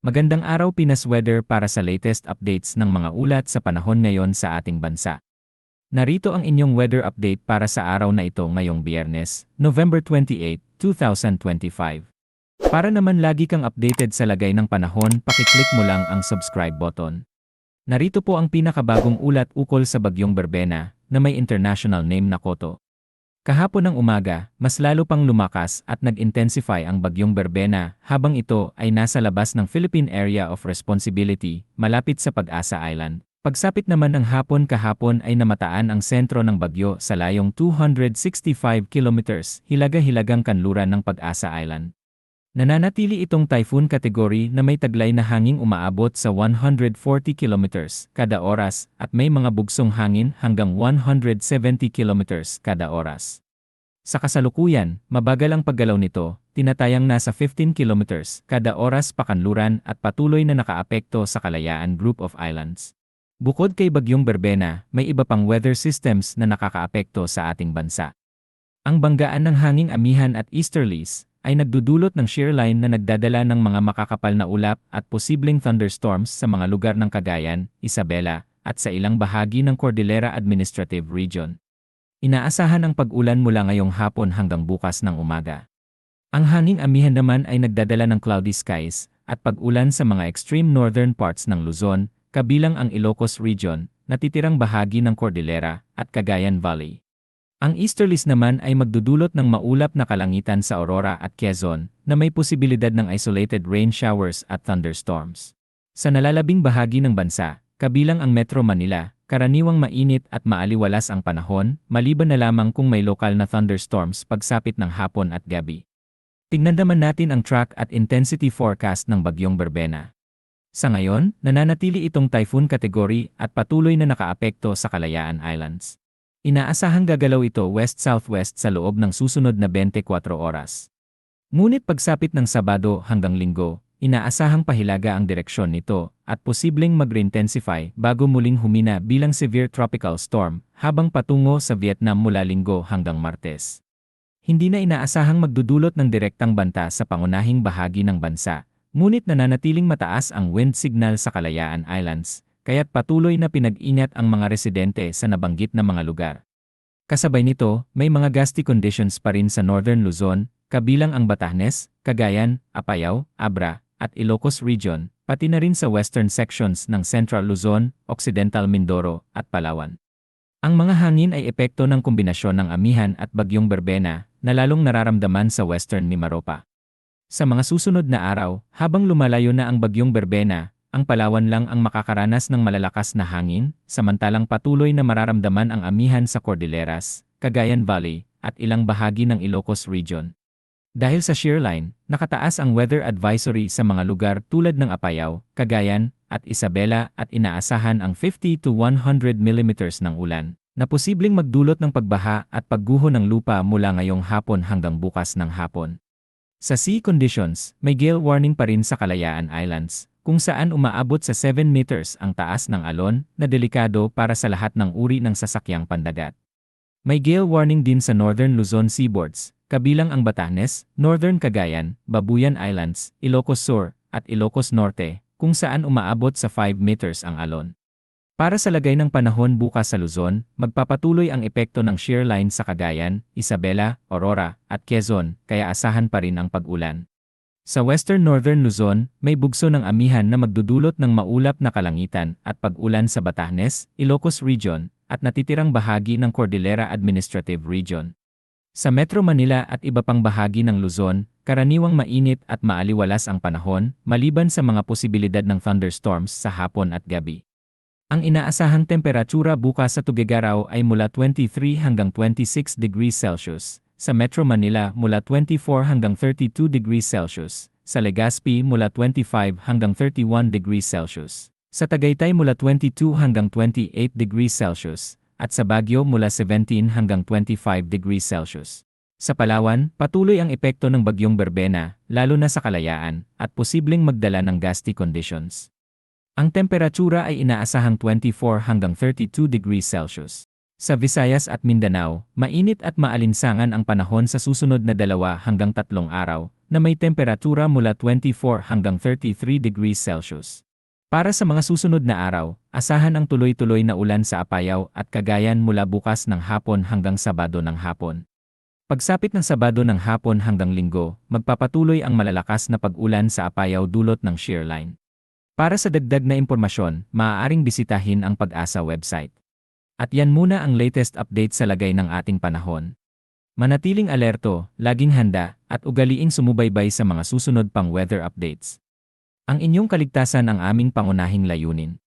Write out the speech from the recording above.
Magandang araw Pinas Weather para sa latest updates ng mga ulat sa panahon ngayon sa ating bansa. Narito ang inyong weather update para sa araw na ito ngayong Biyernes, November 28, 2025. Para naman lagi kang updated sa lagay ng panahon, pakiclick mo lang ang subscribe button. Narito po ang pinakabagong ulat ukol sa Bagyong Berbena, na may international name na Koto. Kahapon ng umaga, mas lalo pang lumakas at nag-intensify ang Bagyong Berbena habang ito ay nasa labas ng Philippine Area of Responsibility, malapit sa Pag-asa Island. Pagsapit naman ng hapon kahapon ay namataan ang sentro ng bagyo sa layong 265 kilometers, hilaga-hilagang kanluran ng Pag-asa Island. Nananatili itong typhoon category na may taglay na hanging umaabot sa 140 kilometers kada oras at may mga bugsong hangin hanggang 170 kilometers kada oras. Sa kasalukuyan, mabagal ang paggalaw nito, tinatayang nasa 15 kilometers kada oras pakanluran at patuloy na nakaapekto sa Kalayaan Group of Islands. Bukod kay Bagyong Berbena, may iba pang weather systems na nakakaapekto sa ating bansa. Ang banggaan ng hanging amihan at easterlies ay nagdudulot ng shear line na nagdadala ng mga makakapal na ulap at posibleng thunderstorms sa mga lugar ng Cagayan, Isabela, at sa ilang bahagi ng Cordillera Administrative Region. Inaasahan ang pag-ulan mula ngayong hapon hanggang bukas ng umaga. Ang hanging amihan naman ay nagdadala ng cloudy skies at pag-ulan sa mga extreme northern parts ng Luzon, kabilang ang Ilocos Region, natitirang bahagi ng Cordillera, at Cagayan Valley. Ang easterlies naman ay magdudulot ng maulap na kalangitan sa Aurora at Quezon na may posibilidad ng isolated rain showers at thunderstorms. Sa nalalabing bahagi ng bansa, kabilang ang Metro Manila, karaniwang mainit at maaliwalas ang panahon, maliban na lamang kung may lokal na thunderstorms pagsapit ng hapon at gabi. Tingnan naman natin ang track at intensity forecast ng Bagyong Berbena. Sa ngayon, nananatili itong typhoon category at patuloy na nakaapekto sa Kalayaan Islands. Inaasahang gagalaw ito west-southwest sa loob ng susunod na 24 oras. Ngunit pagsapit ng Sabado hanggang Linggo, inaasahang pahilaga ang direksyon nito at posibleng mag-intensify bago muling humina bilang severe tropical storm habang patungo sa Vietnam mula Linggo hanggang Martes. Hindi na inaasahang magdudulot ng direktang banta sa pangunahing bahagi ng bansa, ngunit nananatiling mataas ang wind signal sa Kalayaan Islands, kaya't patuloy na pinag-ingat ang mga residente sa nabanggit na mga lugar. Kasabay nito, may mga gusty conditions pa rin sa Northern Luzon, kabilang ang Batanes, Cagayan, Apayao, Abra, at Ilocos Region, pati na rin sa western sections ng Central Luzon, Occidental Mindoro, at Palawan. Ang mga hangin ay epekto ng kombinasyon ng amihan at Bagyong Berbena na lalong nararamdaman sa western Mimaropa. Sa mga susunod na araw, habang lumalayo na ang Bagyong Berbena, ang Palawan lang ang makakaranas ng malalakas na hangin, samantalang patuloy na mararamdaman ang amihan sa Cordilleras, Cagayan Valley, at ilang bahagi ng Ilocos Region. Dahil sa shear line, nakataas ang weather advisory sa mga lugar tulad ng Apayao, Cagayan, at Isabela at inaasahan ang 50 to 100 mm ng ulan, na posibleng magdulot ng pagbaha at pagguho ng lupa mula ngayong hapon hanggang bukas ng hapon. Sa sea conditions, may gale warning pa rin sa Kalayaan Islands, kung saan umaabot sa 7 meters ang taas ng alon na delikado para sa lahat ng uri ng sasakyang pandagat. May gale warning din sa Northern Luzon seaboards, kabilang ang Batanes, Northern Cagayan, Babuyan Islands, Ilocos Sur, at Ilocos Norte, kung saan umaabot sa 5 meters ang alon. Para sa lagay ng panahon bukas sa Luzon, magpapatuloy ang epekto ng shear line sa Cagayan, Isabela, Aurora, at Quezon, kaya asahan pa rin ang pag-ulan. Sa western northern Luzon, may bugso ng amihan na magdudulot ng maulap na kalangitan at pag-ulan sa Batanes, Ilocos Region, at natitirang bahagi ng Cordillera Administrative Region. Sa Metro Manila at iba pang bahagi ng Luzon, karaniwang mainit at maaliwalas ang panahon, maliban sa mga posibilidad ng thunderstorms sa hapon at gabi. Ang inaasahang temperatura bukas sa Tuguegarao ay mula 23 hanggang 26 degrees Celsius. Sa Metro Manila mula 24 hanggang 32 degrees Celsius, sa Legazpi mula 25 hanggang 31 degrees Celsius, sa Tagaytay mula 22 hanggang 28 degrees Celsius, at sa Baguio mula 17 hanggang 25 degrees Celsius. Sa Palawan, patuloy ang epekto ng Bagyong Berbena, lalo na sa Kalayaan, at posibleng magdala ng gusty conditions. Ang temperatura ay inaasahang 24 hanggang 32 degrees Celsius. Sa Visayas at Mindanao, mainit at maalinsangan ang panahon sa susunod na 2 hanggang 3 araw, na may temperatura mula 24 hanggang 33 degrees Celsius. Para sa mga susunod na araw, asahan ang tuloy-tuloy na ulan sa Apayao at Cagayan mula bukas ng hapon hanggang Sabado ng hapon. Pagsapit ng Sabado ng hapon hanggang Linggo, magpapatuloy ang malalakas na pag-ulan sa Apayao dulot ng shear line. Para sa dagdag na impormasyon, maaaring bisitahin ang Pag-asa website. At yan muna ang latest update sa lagay ng ating panahon. Manatiling alerto, laging handa, at ugaliing sumubaybay sa mga susunod pang weather updates. Ang inyong kaligtasan ang aming pangunahing layunin.